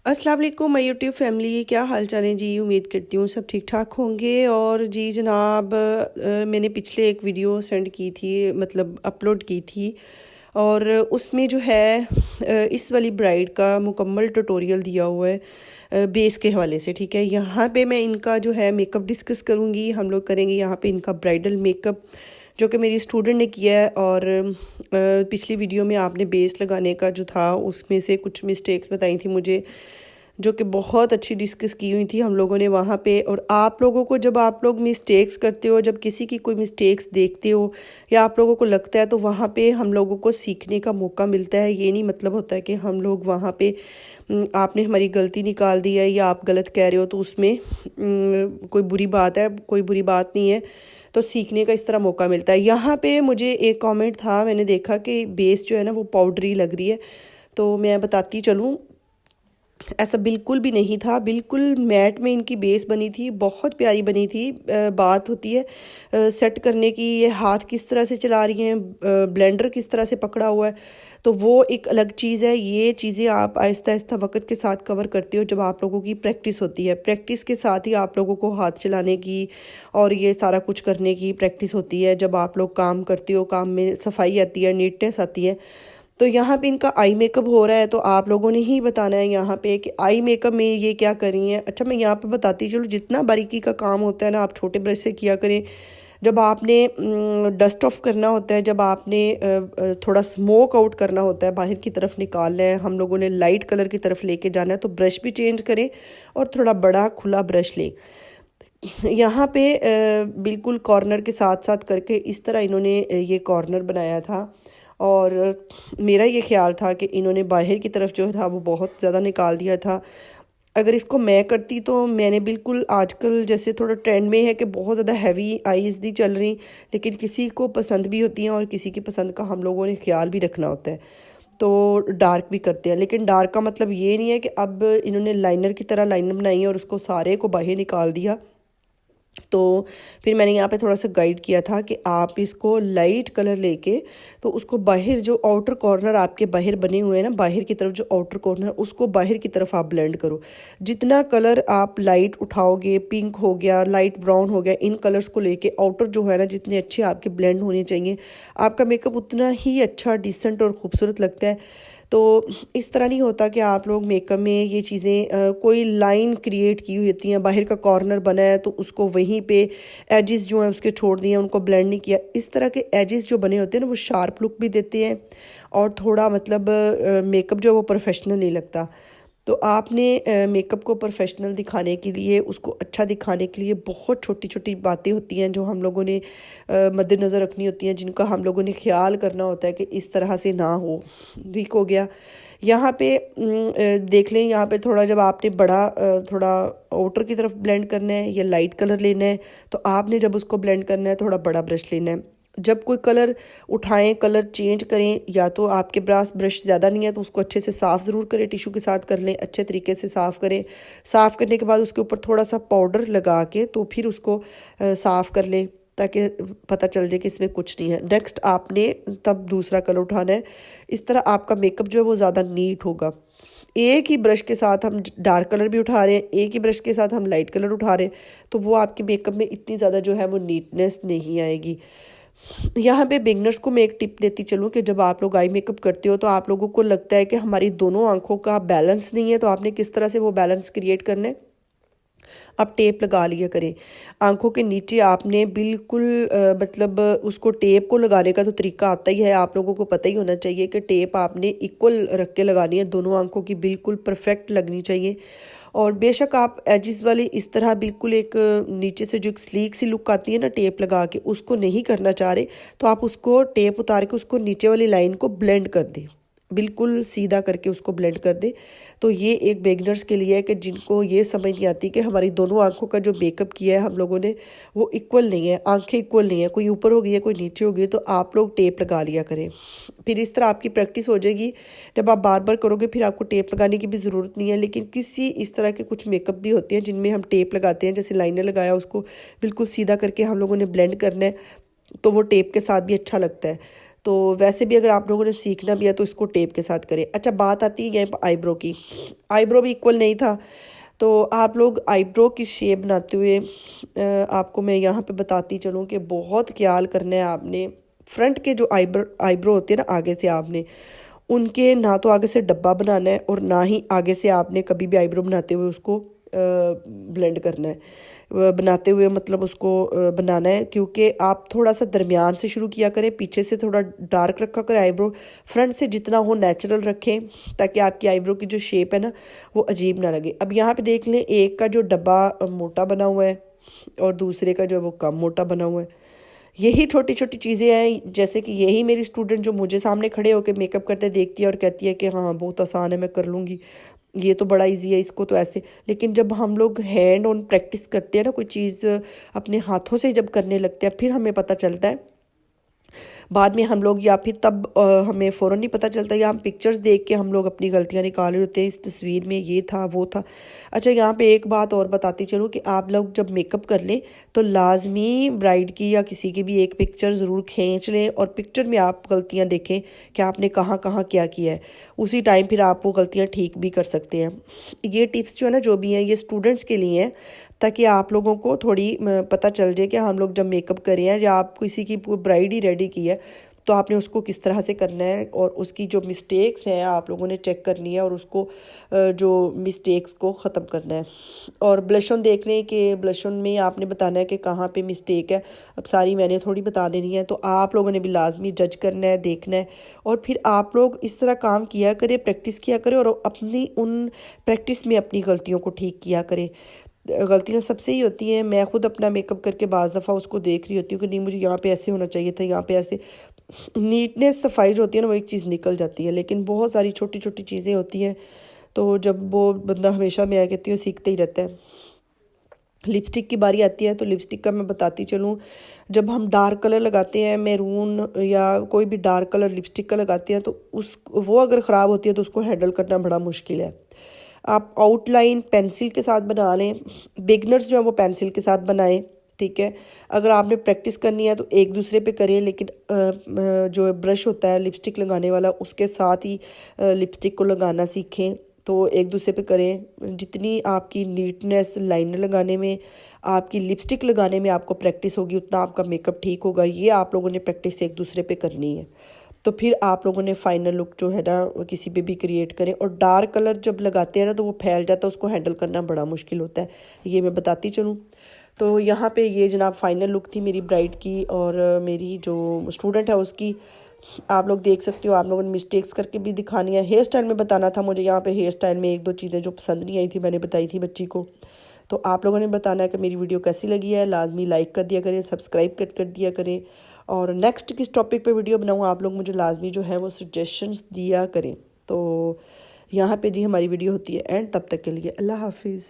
अस्सलाम वालेकुम my YouTube family, क्या हाल चाल है जी। उम्मीद करती हूँ सब ठीक ठाक होंगे। और जी जनाब, मैंने पिछले एक वीडियो सेंड की थी, मतलब अपलोड की थी, और उसमें जो है इस वाली ब्राइड का मुकम्मल ट्यूटोरियल दिया हुआ है बेस के हवाले से। ठीक है, यहाँ पे मैं इनका जो है मेकअप डिस्कस करूँगी। हम लोग करेंगे यहाँ पे इनका ब्राइडल मेकअप, जो कि मेरी स्टूडेंट ने किया है। और पिछली वीडियो में आपने बेस लगाने का जो था उसमें से कुछ मिस्टेक्स बताई थी मुझे, जो कि बहुत अच्छी डिस्कस की हुई थी हम लोगों ने वहाँ पे। और आप लोगों को, जब आप लोग मिस्टेक्स करते हो, जब किसी की कोई मिस्टेक्स देखते हो या आप लोगों को लगता है, तो वहाँ पे हम लोगों को सीखने का मौका मिलता है। ये नहीं मतलब होता है कि हम लोग वहाँ पे आपने हमारी गलती निकाल दी है या आप गलत कह रहे हो तो उसमें कोई बुरी बात है, कोई बुरी बात नहीं है। तो सीखने का इस तरह मौका मिलता है। यहाँ पे मुझे एक कमेंट था, मैंने देखा कि बेस जो है ना वो पाउडरी लग रही है। तो मैं बताती चलूँ, ऐसा बिल्कुल भी नहीं था। बिल्कुल मैट में इनकी बेस बनी थी, बहुत प्यारी बनी थी। बात होती है सेट करने की, ये हाथ किस तरह से चला रही हैं, ब्लेंडर किस तरह से पकड़ा हुआ है, तो वो एक अलग चीज़ है। ये चीज़ें आप आहिस्ता आहिस्ता वक्त के साथ कवर करते हो जब आप लोगों की प्रैक्टिस होती है। प्रैक्टिस के साथ ही आप लोगों को हाथ चलाने की और ये सारा कुछ करने की प्रैक्टिस होती है। जब आप लोग काम करते हो, काम में सफाई आती है, नीटनेस आती है। तो यहाँ पे इनका आई मेकअप हो रहा है, तो आप लोगों ने ही बताना है यहाँ पे कि आई मेकअप में ये क्या कर रही हैं। अच्छा, मैं यहाँ पे बताती चलो, जितना बारीकी का काम होता है ना, आप छोटे ब्रश से किया करें। जब आपने डस्ट ऑफ करना होता है, जब आपने थोड़ा स्मोक आउट करना होता है, बाहर की तरफ निकालना है, हम लोगों ने लाइट कलर की तरफ लेके जाना है, तो ब्रश भी चेंज करें और थोड़ा बड़ा खुला ब्रश लें। यहाँ पे बिल्कुल कॉर्नर के साथ साथ करके इस तरह इन्होंने ये कॉर्नर बनाया था। और मेरा ये ख्याल था कि इन्होंने बाहर की तरफ जो था वो बहुत ज़्यादा निकाल दिया था। अगर इसको मैं करती तो मैंने बिल्कुल, आजकल जैसे थोड़ा ट्रेंड में है कि बहुत ज़्यादा हैवी आईज़ नहीं चल रही, लेकिन किसी को पसंद भी होती हैं और किसी की पसंद का हम लोगों ने ख्याल भी रखना होता है। तो डार्क भी करते हैं, लेकिन डार्क का मतलब ये नहीं है कि अब इन्होंने लाइनर की तरह लाइनर बनाई है और उसको सारे को बाहर निकाल दिया। तो फिर मैंने यहाँ पे थोड़ा सा गाइड किया था कि आप इसको लाइट कलर लेके, तो उसको बाहर जो आउटर कॉर्नर आपके बाहर बने हुए हैं ना, बाहर की तरफ जो आउटर कॉर्नर, उसको बाहर की तरफ आप ब्लेंड करो। जितना कलर आप लाइट उठाओगे, पिंक हो गया, लाइट ब्राउन हो गया, इन कलर्स को लेके आउटर जो है ना, जितने अच्छे आपके ब्लेंड होने चाहिए, आपका मेकअप उतना ही अच्छा, डिसेंट और खूबसूरत लगता है। तो इस तरह नहीं होता कि आप लोग मेकअप में ये चीज़ें कोई लाइन क्रिएट की हुई होती हैं, बाहर का कॉर्नर बना है तो उसको वहीं पे एजेस जो हैं उसके छोड़ दिए, उनको ब्लेंड नहीं किया। इस तरह के एजेस जो बने होते हैं ना, वो शार्प लुक भी देते हैं और थोड़ा मतलब मेकअप जो है वो प्रोफेशनल नहीं लगता। तो आपने मेकअप को प्रोफेशनल दिखाने के लिए, उसको अच्छा दिखाने के लिए बहुत छोटी छोटी बातें होती हैं जो हम लोगों ने मद्देनज़र रखनी होती हैं, जिनका हम लोगों ने ख्याल करना होता है कि इस तरह से ना हो। ठीक हो गया। यहाँ पे देख लें, यहाँ पे थोड़ा जब आपने बड़ा थोड़ा आउटर की तरफ ब्लेंड करना है या लाइट कलर लेना है, तो आपने जब उसको ब्लेंड करना है थोड़ा बड़ा ब्रश लेना है। जब कोई कलर उठाएं, कलर चेंज करें, या तो आपके पास ब्रश ज़्यादा नहीं है तो उसको अच्छे से साफ़ ज़रूर करें, टिशू के साथ कर लें, अच्छे तरीके से साफ़ करें। साफ़ करने के बाद उसके ऊपर थोड़ा सा पाउडर लगा के तो फिर उसको साफ़ कर लें, ताकि पता चल जाए कि इसमें कुछ नहीं है। नेक्स्ट आपने तब दूसरा कलर उठाना है। इस तरह आपका मेकअप जो है वो ज़्यादा नीट होगा। एक ही ब्रश के साथ हम डार्क कलर भी उठा रहे हैं, एक ही ब्रश के साथ हम लाइट कलर उठा रहे हैं, तो वो आपके मेकअप में इतनी ज़्यादा जो है वो नीटनेस नहीं आएगी। यहाँ पे बिगनर्स को मैं एक टिप देती चलूँ कि जब आप लोग आई मेकअप करते हो तो आप लोगों को लगता है कि हमारी दोनों आंखों का बैलेंस नहीं है, तो आपने किस तरह से वो बैलेंस क्रिएट करना है। आप टेप लगा लिया करें आंखों के नीचे। आपने बिल्कुल मतलब उसको टेप को लगाने का तो तरीका आता ही है, आप लोगों को पता ही होना चाहिए कि टेप आपने इक्वल रख के लगानी है, दोनों आंखों की बिल्कुल परफेक्ट लगनी चाहिए। और बेशक आप एजिस वाली इस तरह बिल्कुल एक नीचे से जो एक स्लीक सी लुक आती है ना टेप लगा के, उसको नहीं करना चाह रहे, तो आप उसको टेप उतार के उसको नीचे वाली लाइन को ब्लेंड कर दें, बिल्कुल सीधा करके उसको ब्लेंड कर दे। तो ये एक बिगनर्स के लिए है कि जिनको ये समझ नहीं आती कि हमारी दोनों आंखों का जो मेकअप किया है हम लोगों ने वो इक्वल नहीं है, आंखें इक्वल नहीं है, कोई ऊपर हो गई है कोई नीचे हो गई है, तो आप लोग टेप लगा लिया करें। फिर इस तरह आपकी प्रैक्टिस हो जाएगी। जब आप बार बार करोगे फिर आपको टेप लगाने की भी ज़रूरत नहीं है। लेकिन किसी इस तरह के कुछ मेकअप भी होते हैं जिनमें हम टेप लगाते हैं, जैसे लाइनर लगाया उसको बिल्कुल सीधा करके हम लोगों ने ब्लेंड करना है, तो वो टेप के साथ भी अच्छा लगता है। तो वैसे भी अगर आप लोगों ने सीखना भी है तो इसको टेप के साथ करें। अच्छा, बात आती है यहाँ आईब्रो की। आईब्रो भी इक्वल नहीं था, तो आप लोग आईब्रो की शेप बनाते हुए आपको मैं यहाँ पे बताती चलूँ कि बहुत ख्याल करना है आपने। फ्रंट के जो आईब्रो होते हैं ना आगे से, आपने उनके ना तो आगे से डब्बा बनाना है और ना ही आगे से आपने कभी भी आईब्रो बनाते हुए उसको ब्लेंड करना है। बनाते हुए मतलब उसको बनाना है, क्योंकि आप थोड़ा सा दरमियान से शुरू किया करें, पीछे से थोड़ा डार्क रखा करें आईब्रो, फ्रंट से जितना हो नेचुरल रखें ताकि आपकी आईब्रो की जो शेप है ना वो अजीब ना लगे। अब यहाँ पे देख लें, एक का जो डब्बा मोटा बना हुआ है और दूसरे का जो है वो कम मोटा बना हुआ है। यही छोटी छोटी चीज़ें हैं, जैसे कि यही मेरी स्टूडेंट जो मुझे सामने खड़े होकर मेकअप करते देखती है और कहती है कि हाँ बहुत आसान है, मैं कर लूँगी, ये तो बड़ा इजी है, इसको तो ऐसे। लेकिन जब हम लोग हैंड ऑन प्रैक्टिस करते हैं ना, कोई चीज़ अपने हाथों से जब करने लगते हैं, फिर हमें पता चलता है बाद में हम लोग, या फिर तब हमें फ़ौरन नहीं पता चलता, या हम पिक्चर्स देख के हम लोग अपनी गलतियां निकाल रहे होते हैं, इस तस्वीर में ये था वो था। अच्छा, यहाँ पे एक बात और बताती चलूँ कि आप लोग जब मेकअप कर लें तो लाजमी ब्राइड की या किसी की भी एक पिक्चर ज़रूर खींच लें और पिक्चर में आप गलतियाँ देखें कि आपने कहाँ कहाँ क्या किया है, उसी टाइम फिर आप वो गलतियाँ ठीक भी कर सकते हैं। ये टिप्स जो है ना जो भी हैं ये स्टूडेंट्स के लिए हैं, ताकि आप लोगों को थोड़ी पता चल जाए कि हम लोग जब मेकअप कर रहे हैं या आप किसी की ब्राइड ही रेडी की है तो आपने उसको किस तरह से करना है, और उसकी जो मिस्टेक्स हैं आप लोगों ने चेक करनी है और उसको जो मिस्टेक्स को ख़त्म करना है। और ब्लश ऑन देख लें कि ब्लश ऑन में आपने बताना है कि कहाँ पे मिस्टेक है। अब सारी मैंने थोड़ी बता देनी है, तो आप लोगों ने भी लाजमी जज करना है, देखना है, और फिर आप लोग इस तरह काम किया करें, प्रैक्टिस किया करें और अपनी उन प्रैक्टिस में अपनी गलतियों को ठीक किया करें। गलतियाँ सबसे ही होती हैं। मैं खुद अपना मेकअप करके बाज़ दफ़ा उसको देख रही होती हूँ कि नहीं मुझे यहाँ पे ऐसे होना चाहिए था, यहाँ पे ऐसे। नीटनेस सफाई जो होती है ना वो एक चीज़ निकल जाती है, लेकिन बहुत सारी छोटी छोटी चीज़ें होती हैं, तो जब वो बंदा हमेशा, मैं कहती हूँ, सीखते ही रहता है। लिपस्टिक की बारी आती है तो लिपस्टिक का मैं बताती चलूँ, जब हम डार्क कलर लगाते हैं, मैरून या कोई भी डार्क कलर लिपस्टिक का लगाते हैं, तो वो अगर ख़राब होती है तो उसको हैंडल करना बड़ा मुश्किल है। आप आउटलाइन पेंसिल के साथ बना लें, बिगनर्स जो है वो पेंसिल के साथ बनाएं, ठीक है। अगर आपने प्रैक्टिस करनी है तो एक दूसरे पे करें, लेकिन जो ब्रश होता है लिपस्टिक लगाने वाला उसके साथ ही लिपस्टिक को लगाना सीखें, तो एक दूसरे पे करें। जितनी आपकी नीटनेस लाइनर लगाने में, आपकी लिपस्टिक लगाने में आपको प्रैक्टिस होगी, उतना आपका मेकअप ठीक होगा। ये आप लोगों ने प्रैक्टिस एक दूसरे पे करनी है, तो फिर आप लोगों ने फाइनल लुक जो है ना किसी पे भी क्रिएट करें। और डार्क कलर जब लगाते हैं ना तो वो फैल जाता है, उसको हैंडल करना बड़ा मुश्किल होता है, ये मैं बताती चलूँ। तो यहाँ पे ये जनाब फाइनल लुक थी मेरी ब्राइड की और मेरी जो स्टूडेंट है उसकी। आप लोग देख सकते हो, आप लोगों ने मिस्टेक्स करके भी दिखानी है। हेयर स्टाइल में बताना था मुझे, यहाँ पे हेयर स्टाइल में एक दो चीज़ें जो पसंद नहीं आई थी मैंने बताई थी बच्ची को। तो आप लोगों ने बताना है कि मेरी वीडियो कैसी लगी है, लाजमी लाइक कर दिया करें, सब्सक्राइब कर दिया करें, और नेक्स्ट किस टॉपिक पे वीडियो बनाऊँ आप लोग मुझे लाजमी जो है वो सजेशंस दिया करें। तो यहाँ पे जी हमारी वीडियो होती है एंड, तब तक के लिए अल्लाह हाफिज़।